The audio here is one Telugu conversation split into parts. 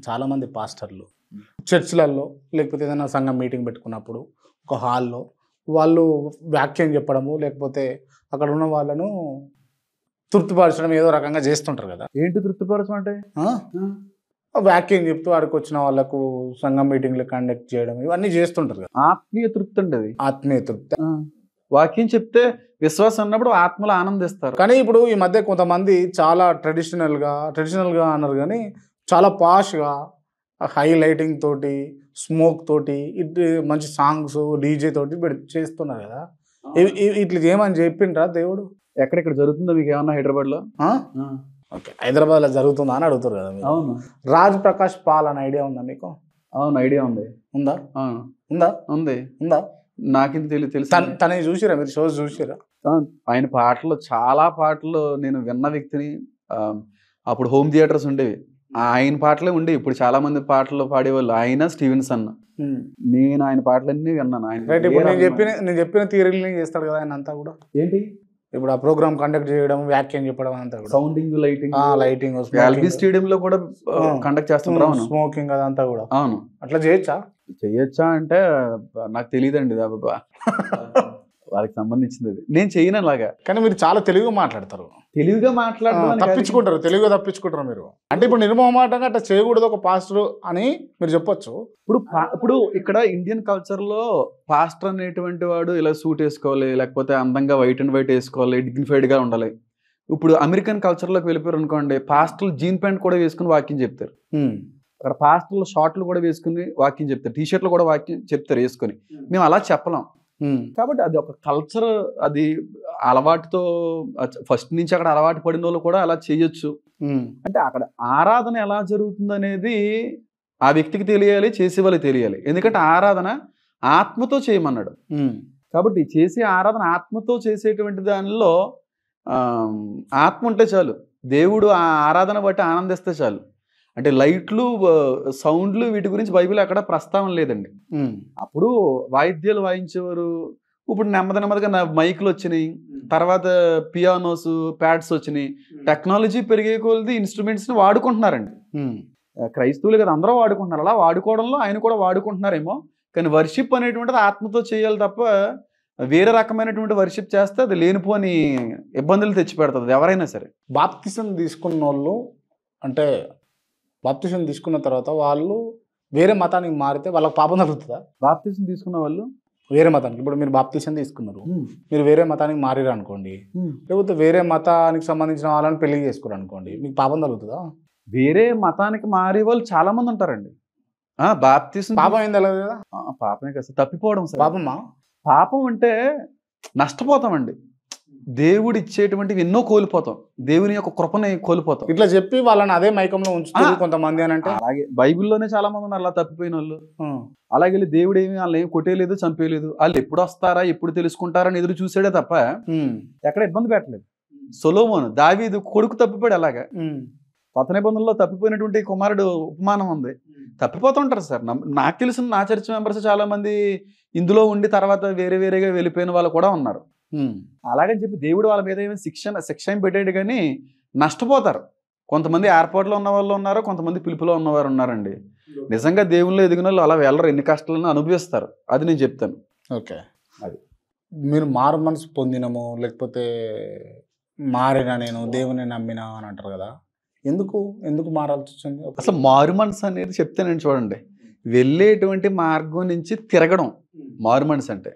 చాలామంది పాస్టర్లు చర్చ్‌లలో లేకపోతే ఏదైనా సంఘం మీటింగ్ పెట్టుకున్నప్పుడు ఒక హాల్‌లో వాళ్ళు వాక్యం చెప్పడము, లేకపోతే అక్కడ ఉన్న వాళ్ళను తృప్తిపరచడం ఏదో రకంగా చేస్తుంటారు కదా! ఏంటి తృప్తిపరచడం అంటే? ఆ! వాక్యం చెప్తూ ఆడికొచ్చిన వాళ్ళకు సంఘం మీటింగ్‌లు కండక్ట్ చేయడం ఇవన్నీ చేస్తుంటారు కదా! ఆత్మీయ తృప్తి అండి అది. ఆత్మీయ తృప్తి. వాక్యం చెప్తే విశ్వాసం అన్నప్పుడు ఆత్మలో ఆనందిస్తారు. కానీ ఇప్పుడు ఈ మధ్య కొంతమంది చాలా ట్రెడిషనల్‌గా అనరు గానీ చాలా పాష్‌గా హై లైటింగ్ తోటి, స్మోక్ తోటి మంచి సాంగ్స్, డీజే తోటి చేస్తున్నారు కదా! ఇట్లా చేయమని చెప్పిండ్రా దేవుడు? ఎక్కడెక్కడ జరుగుతుందో మీకు ఏమన్నా హైదరాబాద్‌లో? ఓకే. హైదరాబాద్‌లో జరుగుతుందా అని అడుగుతారు కదా మీరు. అవును. రాజ్ ప్రకాష్ పాల్ అనే ఐడియా ఉందా మీకు? అవును, ఐడియా ఉంది. ఉందా? అవును, ఉందా? ఉందా? నాకెందుకు తెలుసు. తనని చూసిరా మీరు? షోస్ చూసిరా? ఆయన పాటలు, చాలా పాటలు నేను విన్న వ్యక్తిని. అప్పుడు హోమ్ థియేటర్స్ ఉండేవి, ఆయన పాటలే ఉండేవి. ఇప్పుడు చాలా మంది పాటలు పాడేవాళ్ళు. ఆయన స్టీవెన్సన్. నేను ఆయన పాటలన్నీ విన్నాను. రైట్. ఇప్పుడు నేను చెప్పిన థియరీని చేస్తాడు కదా ఆయన అంతా కూడా. ఏంటి ఇప్పుడు ఆ ప్రోగ్రామ్ కండక్ట్ చేయడం, వ్యాఖ్యానం చెప్పడం అంతా కూడా. సౌండింగ్, లైటింగ్, ఎల్బీ స్టేడియం లో కూడా కండక్ట్ చేస్తుంటారు. స్మోకింగ్ అదంతా కూడా. అవును. అట్లా చేయొచ్చా అంటే నాకు తెలియదండి. వాళ్ళకి సంబంధించింది అది. నేను చేయను అలాగా. కానీ మీరు చాలా తెలివిగా మాట్లాడతారు. తెలివిగా మాట్లాడడం తెలివిగా తప్పించుకుంటారు మీరు. అంటే ఇప్పుడు నిర్మోహమాటంగా అట్లా చేయకూడదు ఒక పాస్టర్ అని మీరు చెప్పొచ్చు. ఇప్పుడు ఇక్కడ ఇండియన్ కల్చర్ లో పాస్టర్ అనేటువంటి వాడు ఇలా సూట్ వేసుకోవాలి, లేకపోతే అందంగా వైట్ అండ్ వైట్ వేసుకోవాలి, డిగ్నిఫైడ్ గా ఉండాలి. ఇప్పుడు అమెరికన్ కల్చర్ లోకి వెళ్ళిపోయారు అనుకోండి, పాస్టర్లు జీన్ ప్యాంట్ కూడా వేసుకుని వాక్యం చెప్తారు. అక్కడ పాస్టర్లు షార్ట్లు కూడా వేసుకుని వాక్యం చెప్తారు, టీ షర్ట్లు కూడా వాక్యం చెప్తారు వేసుకొని. మేము అలా చెప్పలేం. కాబట్టి అది ఒక కల్చర్, అది అలవాటుతో ఫస్ట్ నుంచి అక్కడ అలవాటు పడిన వాళ్ళు కూడా అలా చేయొచ్చు. అంటే అక్కడ ఆరాధన ఎలా జరుగుతుంది అనేది ఆ వ్యక్తికి తెలియాలి, చేసే వాళ్ళకి తెలియాలి. ఎందుకంటే ఆరాధన ఆత్మతో చేయమన్నాడు. కాబట్టి చేసే ఆరాధన ఆత్మతో చేసేటువంటి దానిలో ఆత్మ ఉంటే చాలు. దేవుడు ఆ ఆరాధన బట్టి ఆనందిస్తే చాలు. అంటే లైట్లు, సౌండ్లు, వీటి గురించి బైబిల్ అక్కడ ప్రస్తావన లేదండి. అప్పుడు వాయిద్యాలు వాయించేవారు. ఇప్పుడు నెమ్మదిగా మైకులు వచ్చినాయి, తర్వాత పియానోస్, ప్యాడ్స్ వచ్చినాయి. టెక్నాలజీ పెరిగే కొలది ఇన్స్ట్రుమెంట్స్ ని వాడుకుంటున్నారండి. క్రైస్తవులు కదా, అందరూ వాడుకుంటున్నారు. అలా వాడుకోవడంలో ఆయన కూడా వాడుకుంటున్నారేమో. కానీ వర్షిప్ అనేటువంటిది ఆత్మతో చేయాలి తప్ప వేరే రకమైనటువంటి వర్షిప్ చేస్తే అది లేనిపోని ఇబ్బందులు తెచ్చి పెడుతుంది ఎవరైనా సరే. బాప్తిసం తీసుకున్న వాళ్ళు, అంటే బాప్తిసం తీసుకున్న తర్వాత వాళ్ళు వేరే మతానికి మారితే వాళ్ళకి పాపం తగ్గుతుందా? బాప్తిసం తీసుకున్న వాళ్ళు వేరే మతానికి, ఇప్పుడు మీరు బాప్తిసం తీసుకున్నారు, మీరు వేరే మతానికి మారిరు అనుకోండి, లేకపోతే వేరే మతానికి సంబంధించిన వాళ్ళని పెళ్లి చేసుకున్నారు అనుకోండి, మీకు పాపం తగ్గుతుందా? వేరే మతానికి మారే వాళ్ళు చాలా మంది ఉంటారండి. బాప్తిసం పాపం ఏం తెలియదు కదా. పాపమే కదా, తప్పిపోవడం. పాపమా? పాపం అంటే నష్టపోతామండి. దేవుడు ఇచ్చేటువంటివి ఎన్నో కోల్పోతాం, దేవుని యొక్క కృపని కోల్పోతాం. ఇట్లా చెప్పి వాళ్ళని అదే మైకంలో ఉంచుతారు కొంతమంది అని అంటే. అలాగే బైబిల్లోనే చాలా మంది ఉన్నారు అలా తప్పిపోయిన వాళ్ళు. అలాగే దేవుడు ఏమి వాళ్ళని ఏమి కొట్టేయలేదు, చంపేయలేదు. వాళ్ళు ఎప్పుడు వస్తారా, ఎప్పుడు తెలుసుకుంటారని ఎదురు చూసాడే తప్ప ఎక్కడ ఇబ్బంది పెట్టలేదు. సొలొమోను, దావీదు కొడుకు తప్పిపోయాడు. అలాగా కొత్త నిబంధనలో తప్పిపోయినటువంటి కుమారుడు ఉపమానం ఉంది. తప్పిపోతుంటారు సార్. నాకు తెలిసిన నా చర్చ్ మెంబర్స్ చాలా మంది ఇందులో ఉండి తర్వాత వేరేగా వెళ్ళిపోయిన వాళ్ళు కూడా ఉన్నారు. అలాగని చెప్పి దేవుడు వాళ్ళ మీద ఏమైనా శిక్ష పెట్టాడు, కానీ నష్టపోతారు. కొంతమంది ఏర్పాట్లో ఉన్న వాళ్ళు ఉన్నారు, కొంతమంది పిలుపులో ఉన్నవారు ఉన్నారండి. నిజంగా దేవుళ్ళు ఎదిగిన వాళ్ళు అలా వెళ్ళరు, ఎన్ని కష్టాలను అనుభవిస్తారు. అది నేను చెప్తాను. ఓకే. అది మీరు మారు మనసు పొందినము, లేకపోతే మారిన, నేను దేవుని నమ్మినా అని అంటారు కదా, ఎందుకు మారాల్సి వచ్చింది? అసలు మారు మనసు అనేది చెప్తానండి చూడండి, వెళ్ళేటువంటి మార్గం నుంచి తిరగడం మారు మనసు అంటే.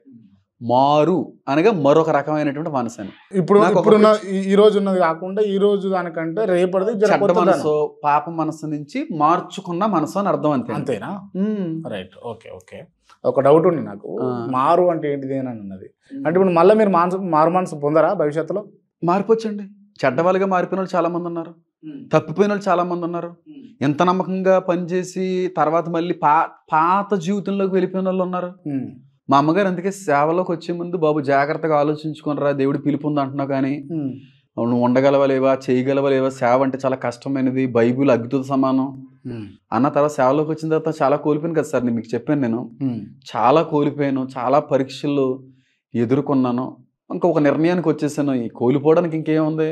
మారు అనగా మరొక రకమైనటువంటి మనసు అని. ఇప్పుడున్న ఈ రోజు ఉన్నది కాకుండా ఈ రోజు దానికంటే రేపటిది చెడ్డ మనసు, పాప మనసు నుంచి మార్చుకున్న మనసు అని అర్థం. అంతేనా? రైట్. ఓకే. ఒక డౌట్ ఉంది నాకు, మారు అంటే ఏంటిది అని అన్నది. అంటే ఇప్పుడు మళ్ళీ మీరు మారు మనసు పొందరా భవిష్యత్తులో? మారిపోవచ్చండి. చెడ్డ వాళ్ళుగా మారిపోయిన వాళ్ళు చాలా మంది ఉన్నారు, తప్పిపోయిన వాళ్ళు చాలా మంది ఉన్నారు. ఎంత నమ్మకంగా పనిచేసి తర్వాత మళ్ళీ పాత జీవితంలోకి వెళ్ళిపోయిన వాళ్ళు ఉన్నారు. మా అమ్మగారు అందుకే సేవలోకి వచ్చే ముందు, బాబు జాగ్రత్తగా ఆలోచించుకునిరా, దేవుడు పిలుపు ఉంది అంటున్నావు, కానీ నువ్వు ఉండగలవలేవా, చేయగలవలేవా, సేవ అంటే చాలా కష్టమైనది, బైబిల్ అగ్నితో సమానం అన్న తర్వాత సేవలోకి వచ్చిన తర్వాత చాలా కోల్పోయాను కదా సార్. మీకు చెప్పాను, నేను చాలా కోల్పోయాను, చాలా పరీక్షలు ఎదుర్కొన్నాను. ఇంకొక నిర్ణయానికి వచ్చేసాను, ఈ కోల్పోవడానికి ఇంకేముంది.